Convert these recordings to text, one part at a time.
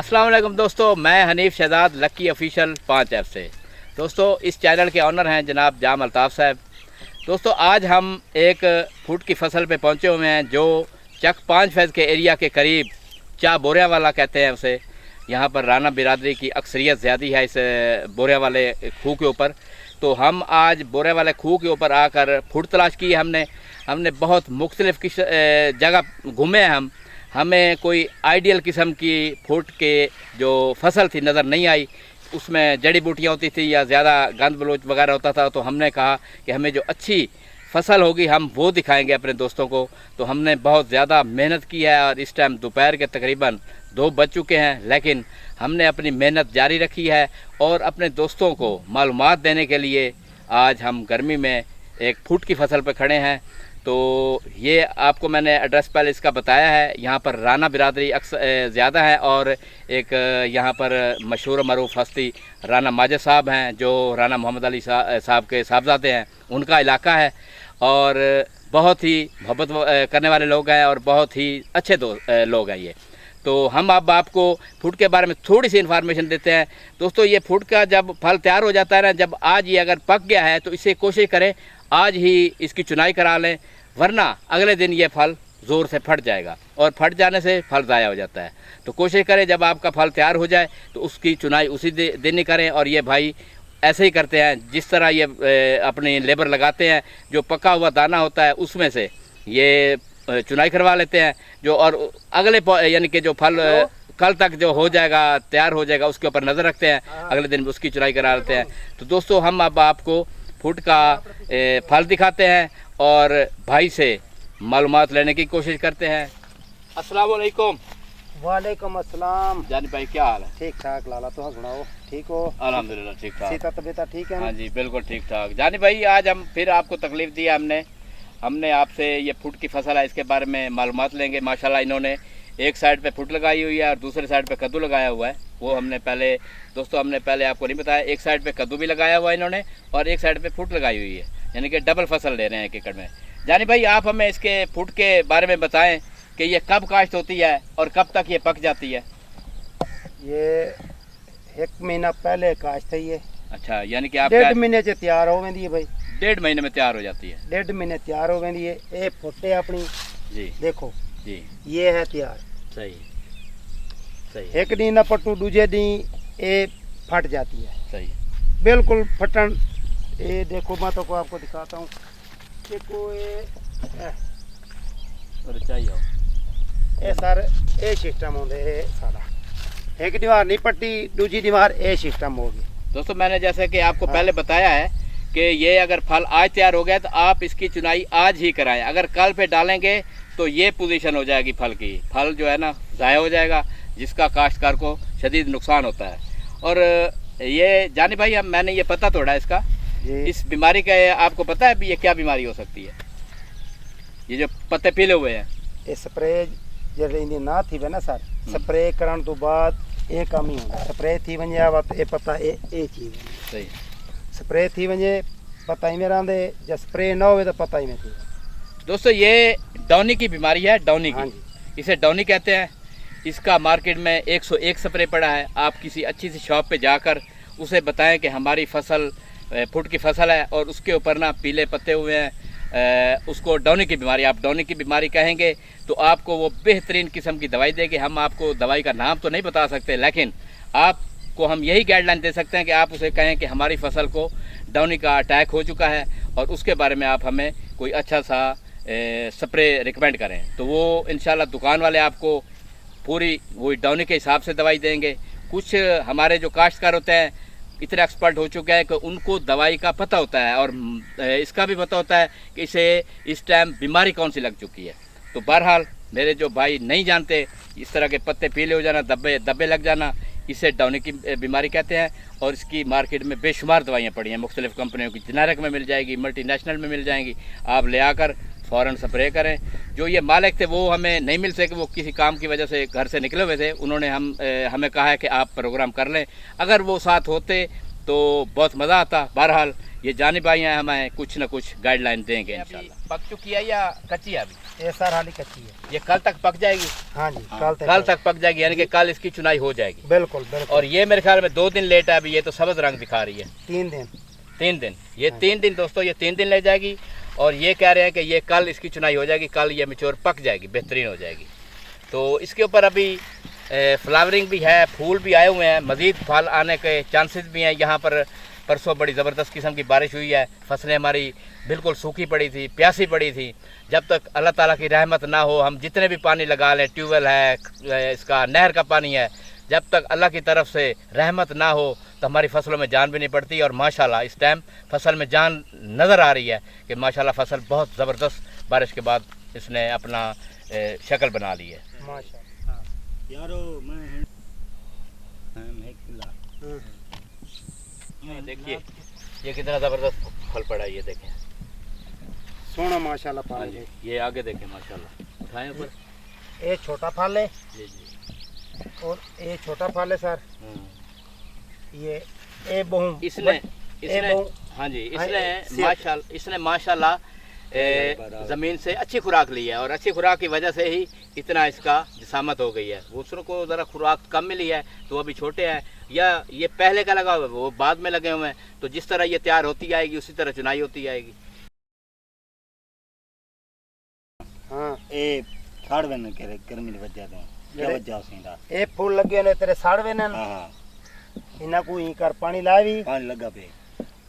अस्सलाम वालेकुम दोस्तों, मैं हनीफ शहजाद लक्की ऑफिशियल 5 ऐप से। दोस्तों इस चैनल के ऑनर हैं जनाब जाम अल्ताफ़ साहब। दोस्तों आज हम एक फूट की फसल पे पहुंचे हुए हैं जो चक 5 फैज़ के एरिया के करीब चा बोरिया वाला कहते हैं उसे। यहाँ पर राना बिरादरी की अक्सरियत ज़्यादा है इस बोरिया वाले खूह के ऊपर। तो हम आज बोरिया वाले खूह के ऊपर आकर फूट तलाश की है। हमने बहुत मुख्तलिफ़ जगह घूमे हैं। हमें कोई आइडियल किस्म की फूट के जो फसल थी नज़र नहीं आई। उसमें जड़ी बूटियाँ होती थी या ज़्यादा गंद बलोच वगैरह होता था। तो हमने कहा कि हमें जो अच्छी फसल होगी हम वो दिखाएंगे अपने दोस्तों को। तो हमने बहुत ज़्यादा मेहनत की है और इस टाइम दोपहर के तकरीबन 2 बज चुके हैं, लेकिन हमने अपनी मेहनत जारी रखी है और अपने दोस्तों को मालूमात देने के लिए आज हम गर्मी में एक फूट की फसल पर खड़े हैं। तो ये आपको मैंने एड्रेस पहले इसका बताया है। यहाँ पर राना बिरादरी अक्सर ज़्यादा है और एक यहाँ पर मशहूर मरूफ हस्ती राना माजिद साहब हैं जो राना मोहम्मद अली साहब के साहबजादे हैं, उनका इलाका है और बहुत ही मोहब्बत करने वाले लोग हैं और बहुत ही अच्छे लोग हैं ये। तो हम अब आपको फूट के बारे में थोड़ी सी इन्फॉर्मेशन देते हैं। दोस्तों ये फूट का जब फल तैयार हो जाता है ना, जब आज ये अगर पक गया है तो इसे कोशिश करें आज ही इसकी चुनाई करा लें, वरना अगले दिन ये फल ज़ोर से फट जाएगा और फट जाने से फल ज़ाया हो जाता है। तो कोशिश करें जब आपका फल तैयार हो जाए तो उसकी चुनाई उसी दिन ही करें। और ये भाई ऐसे ही करते हैं जिस तरह ये अपनी लेबर लगाते हैं, जो पका हुआ दाना होता है उसमें से ये चुनाई करवा लेते हैं जो, और अगले यानी कि जो फल कल तक जो हो जाएगा तैयार हो जाएगा उसके ऊपर नज़र रखते हैं, अगले दिन उसकी चुनाई करा लेते हैं। तो दोस्तों हम अब आपको फूट का फल दिखाते हैं और भाई से मालूमात लेने की कोशिश करते हैं। अस्सलाम वालेकुम। वालेकुम अस्सलाम। जानी भाई क्या हाल है? ठीक ठाक लाला, तो सुनाओ ठीक हो? अल्हम्दुलिल्लाह ठीक ठाक। सीता तबीयत ठीक है? हाँ जी बिल्कुल ठीक ठाक। जानी भाई आज हम फिर आपको तकलीफ़ दी है। हमने आपसे ये फूट की फसल है इसके बारे में मालूमात लेंगे। माशाल्लाह इन्होंने एक साइड पे फूट लगाई हुई है और दूसरे साइड पे कद्दू लगाया हुआ है। वो हमने पहले आपको नहीं बताया। एक साइड पे कद्दू भी लगाया हुआ है इन्होंने और एक साइड पे फूट लगाई हुई है, यानी कि डबल फसल ले रहे हैं एक एकड़ में। जानी भाई आप हमें इसके फूट के बारे में बताएं कि ये कब काश्त होती है और कब तक ये पक जाती है? ये 1 महीना पहले काश्त है ये। अच्छा, यानी कि आप 1.5 महीने से तैयार हो गई है भाई। 1.5 महीने में तैयार हो जाती है? 1.5 महीने तैयार हो गई है। ये फुटे अपनी जी देखो जी, ये है तैयार। सही सही। एक दिन ना पट्टू दूजे दिन ये फट जाती है। सही बिल्कुल फटन। ये देखो मैं तो आपको दिखाता हूँ। देखो ये सर ये सिस्टम होंगे सारा। एक दीवार नहीं पट्टी, दूसरी दीवार ये सिस्टम होगी। दोस्तों मैंने जैसे कि आपको पहले बताया है कि ये अगर फल आज तैयार हो गया तो आप इसकी चुनाई आज ही कराएं। अगर कल पे डालेंगे तो ये पोजीशन हो जाएगी फल की, फल जो है ना ज़ाया हो जाएगा, जिसका काश्तकार को शदीद नुकसान होता है। और ये जानी भाई मैंने ये पता तोड़ा इसका, इस बीमारी का आपको पता है भी ये क्या बीमारी हो सकती है? ये जो पत्ते पीले हुए हैं ये स्प्रे जब इनकी ना थी वे ना सर, स्प्रे करने तो बाद ये कम ही होगा। स्प्रे थी वजे आवा तो ये पता ये चीज़ सही, स्प्रे थी वजे पता ही में रहते, जब स्प्रे ना हो तो पता ही में थी। दोस्तों ये डॉनी की बीमारी है, डॉनी हाँ की, इसे डॉनी कहते हैं। इसका मार्केट में 101 स्प्रे पड़ा है। आप किसी अच्छी सी शॉप पे जाकर उसे बताएं कि हमारी फसल फूट की फसल है और उसके ऊपर ना पीले पत्ते हुए हैं, उसको डॉनी की बीमारी, आप डॉनी की बीमारी कहेंगे तो आपको वो बेहतरीन किस्म की दवाई देगी। हम आपको दवाई का नाम तो नहीं बता सकते, लेकिन आपको हम यही गाइडलाइन दे सकते हैं कि आप उसे कहें कि हमारी फसल को डॉनी का अटैक हो चुका है और उसके बारे में आप हमें कोई अच्छा सा स्प्रे रिकमेंड करें। तो वो इंशाल्लाह दुकान वाले आपको पूरी वही डॉनी के हिसाब से दवाई देंगे। कुछ हमारे जो काश्तकार होते हैं इतने एक्सपर्ट हो चुके हैं कि उनको दवाई का पता होता है और इसका भी पता होता है कि इसे इस टाइम बीमारी कौन सी लग चुकी है। तो बहरहाल मेरे जो भाई नहीं जानते, इस तरह के पत्ते पीले हो जाना, धब्बे लग जाना, इसे डॉनी की बीमारी कहते हैं। और इसकी मार्केट में बेशुमार दवाइयाँ पड़ी हैं मुख्तलिफ़ कंपनियों की, जेनेरिक में मिल जाएगी, मल्टीनेशनल में मिल जाएंगी। आप ले आकर फ़ौरन स्प्रे करें। जो ये मालिक थे वो हमें नहीं मिल सके, वो किसी काम की वजह से घर से निकले हुए थे। उन्होंने हमें कहा है कि आप प्रोग्राम कर लें, अगर वो साथ होते तो बहुत मज़ा आता। बहरहाल ये जानी भाई हैं हमें कुछ ना कुछ गाइडलाइन देंगे इंशाल्लाह। पक चुकी है या कच्ची है अभी? ये सर हाली कच्ची है। ये कल तक पक जाएगी? हाँ जी, कल तक पक जाएगी, यानी कि कल इसकी चुनाई हो जाएगी। बिल्कुल बिल्कुल। और ये मेरे ख्याल में 2 दिन लेट है अभी, ये तो सब्ज रंग दिखा रही है। 3 दिन। 3 दिन, ये 3 दिन दोस्तों, ये 3 दिन ले जाएगी। और ये कह रहे हैं कि ये कल इसकी चुनाई हो जाएगी, कल ये मिच्योर पक जाएगी, बेहतरीन हो जाएगी। तो इसके ऊपर अभी फ्लावरिंग भी है, फूल भी आए हुए हैं, मज़ीद फल आने के चांसेस भी हैं। यहाँ पर परसों बड़ी ज़बरदस्त किस्म की बारिश हुई है, फसलें हमारी बिल्कुल सूखी पड़ी थी, प्यासी पड़ी थी। जब तक अल्लाह ताला की रहमत ना हो, हम जितने भी पानी लगा लें, ट्यूबवेल है, इसका नहर का पानी है, जब तक अल्लाह की तरफ से रहमत ना हो तो हमारी फसलों में जान भी नहीं पड़ती। और माशाल्लाह इस टाइम फसल में जान नज़र आ रही है कि माशाल्लाह फसल बहुत ज़बरदस्त बारिश के बाद इसने अपना शक्ल बना ली है। माशाल्लाह यारो मैं देखिए ये कितना ज़बरदस्त फल पड़ा है, ये देखें सोना माशाल्लाह हाँ पानी। जी, ये आगे देखें माशाल्लाह, उठाएं ऊपर। ये छोटा फल है जी जी। और ये छोटा फल है सर। ये बहु इसने बहु हाँ जी, हाँ, इसने माशाल्लाह ज़मीन से अच्छी खुराक ली है, और अच्छी खुराक की वजह से ही इतना इसका जिसामत हो गई है। दूसरों को ज़रा खुराक कम मिली है तो अभी छोटे हैं, या ये पहले का लगा हुआ है वो बाद में लगे हुए हैं। तो जिस तरह ये तैयार होती जाएगी उसी तरह चुनाई होती जाएगी। हाँ ए छाड़वे न करे गर्मी की वजह तो क्या वजह सीधा ये फूल लगे ने तेरे साड़वे ने। हां इना को ही कर पानी लावी, पानी लगा पे,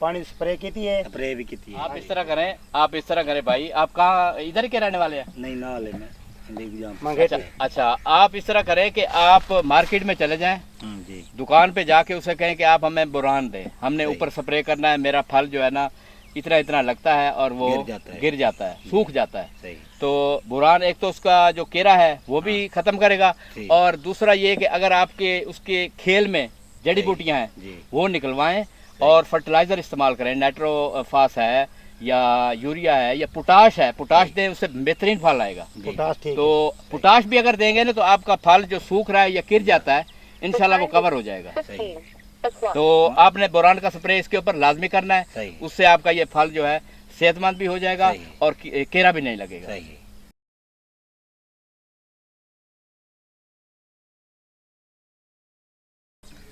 पानी स्प्रे की है, स्प्रे भी की है। आप इस तरह करें, आप इस तरह करें भाई। आप कहाँ इधर के रहने वाले हैं? नहीं ना ले मैं मंगेठी। अच्छा, आप इस तरह करें कि आप मार्केट में चले जाएं, जी दुकान पे जाके उसे कहें कि आप हमें बुरान दें, हमने सही। ऊपर स्प्रे करना है, मेरा फल जो है ना इतना इतना लगता है और वो गिर जाता है, सूख जाता है। सही। तो बुरान एक तो उसका जो केरा है वो भी ख़त्म करेगा, सही। और दूसरा ये कि अगर आपके उसके खेल में जड़ी सही। बूटियाँ हैं जी वो निकलवाएं, और फर्टिलाइज़र इस्तेमाल करें, नाइट्रोफास है या यूरिया है या पोटाश है, पोटाश दें, उससे बेहतरीन फल आएगा। पोटाश ठीक तो पोटाश भी अगर देंगे ना तो आपका फल जो सूख रहा है या गिर जाता है इंशाल्लाह वो कवर हो जाएगा। सही। तो आपने बोरान का स्प्रे इसके ऊपर लाजमी करना है, सही। उससे आपका ये फल जो है सेहतमंद भी हो जाएगा सही। और केरा भी नहीं लगेगा। सही।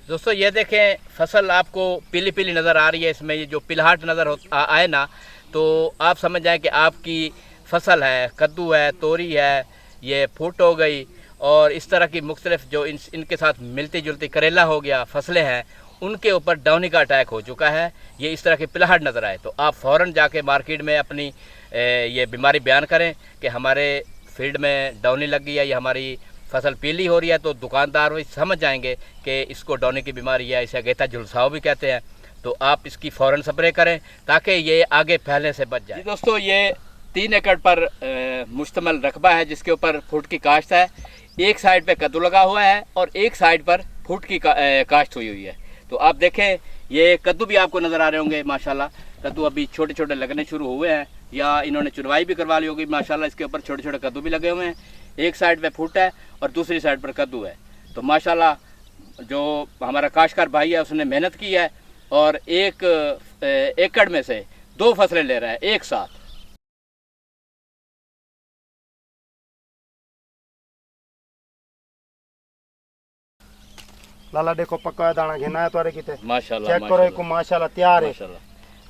दोस्तों ये देखें फसल आपको पीली पीली नज़र आ रही है, इसमें ये जो पिलहाट नज़र आए ना तो आप समझ जाएं कि आपकी फसल है, कद्दू है, तोरी है, ये फुट हो गई, और इस तरह की मुख्तलिफ जो इनके साथ मिलती जुलती करेला हो गया फसलें हैं, उनके ऊपर डाउनी का अटैक हो चुका है। ये इस तरह की पिलहाट नज़र आए तो आप फ़ौरन जाके मार्केट में अपनी ये बीमारी बयान करें कि हमारे फील्ड में डाउनी लग गई है या हमारी फसल पीली हो रही है। तो दुकानदार भी समझ जाएंगे कि इसको डाउनी की बीमारी है, इसे अगेता झुलसाव भी कहते हैं। तो आप इसकी फ़ौरन स्प्रे करें ताकि ये आगे फैलने से बच जाए। दोस्तों ये 3 एकड़ पर मुश्तमल रकबा है जिसके ऊपर फुट की काश्त है। एक साइड पे कद्दू लगा हुआ है और एक साइड पर फुट की काश्त हुई है। तो आप देखें ये कद्दू भी आपको नज़र आ रहे होंगे माशाल्लाह। कद्दू अभी छोटे छोटे लगने शुरू हुए हैं या इन्होंने चुनवाई भी करवा ली होगी माशाल्लाह। इसके ऊपर छोटे छोटे कद्दू भी लगे हुए हैं। एक साइड पे फुट है और दूसरी साइड पर कद्दू है। तो माशाल्लाह जो हमारा काश्तकार भाई है उसने मेहनत की है और एक एकड़ में से 2 फसलें ले रहा है एक साथ। लाला देखो पक्का दाना घेना है तुम्हारे किते माशाल्लाह, चेक करो इनको माशाल्लाह तैयार है।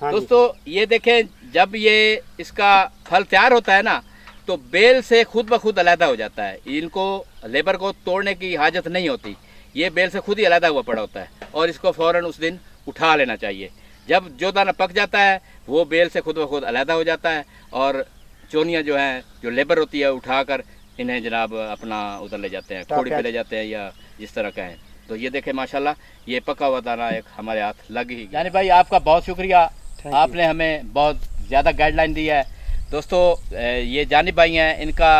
हाँ दोस्तों ये देखें जब ये इसका फल तैयार होता है ना तो बेल से खुद ब खुद अलहदा हो जाता है। इनको लेबर को तोड़ने की हाजत नहीं होती, ये बेल से खुद ही अलहदा हुआ पड़ा होता है और इसको फ़ौरन उस दिन उठा लेना चाहिए। जब जो दाना पक जाता है वो बेल से खुद ब खुद अलहदा हो जाता है और चोनियाँ जो हैं जो लेबर होती है उठाकर इन्हें जनाब अपना उधर ले जाते हैं, खोड़ी पे ले जाते हैं या जिस तरह का है। तो ये देखें माशाल्लाह ये पका हुआ दाना एक हमारे हाथ लग ही। यानी भाई आपका बहुत शुक्रिया, आपने हमें बहुत ज़्यादा गाइडलाइन दी है। दोस्तों ये जानी भाई हैं, इनका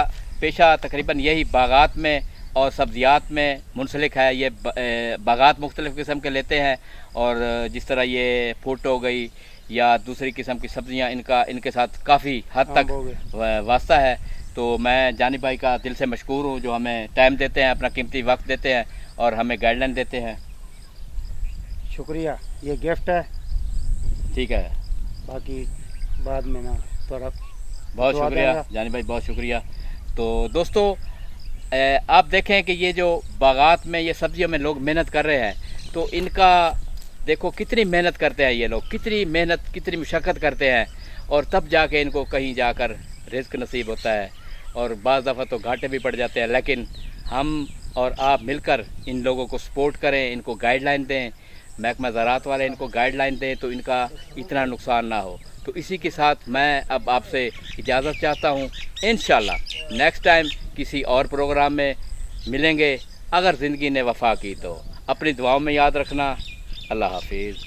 पेशा तकरीबन यही बागात में और सब्जियात में मुंसलिक है। ये बागात मुख्तलिफ़ किस्म के लेते हैं और जिस तरह ये फुट हो गई या दूसरी किस्म की सब्जियां इनके साथ काफ़ी हद तक वास्ता है। तो मैं जानी भाई का दिल से मशकूर हूँ जो हमें टाइम देते हैं, अपना कीमती वक्त देते हैं और हमें गाइडलाइन देते हैं। शुक्रिया, ये गिफ्ट है। ठीक है। बाकी बाद में ना थोड़ा बहुत दुआ शुक्रिया देगा। जानी भाई, बहुत शुक्रिया। तो दोस्तों आप देखें कि ये जो बागात में ये सब्जियों में लोग मेहनत कर रहे हैं, तो इनका देखो कितनी मेहनत करते हैं ये लोग, कितनी मेहनत कितनी मुशक्क़त करते हैं, और तब जाके इनको कहीं जाकर रिज़्क नसीब होता है। और बाज़ दफ़ा तो घाटे भी पड़ जाते हैं, लेकिन हम और आप मिलकर इन लोगों को सपोर्ट करें, इनको गाइडलाइन दें, महकमा ज़राअत वाले इनको गाइडलाइन दें तो इनका इतना नुकसान ना हो। तो इसी के साथ मैं अब आपसे इजाज़त चाहता हूँ। इंशाल्लाह नेक्स्ट टाइम किसी और प्रोग्राम में मिलेंगे, अगर ज़िंदगी ने वफ़ा की तो। अपनी दुआओं में याद रखना। अल्लाह हाफिज़।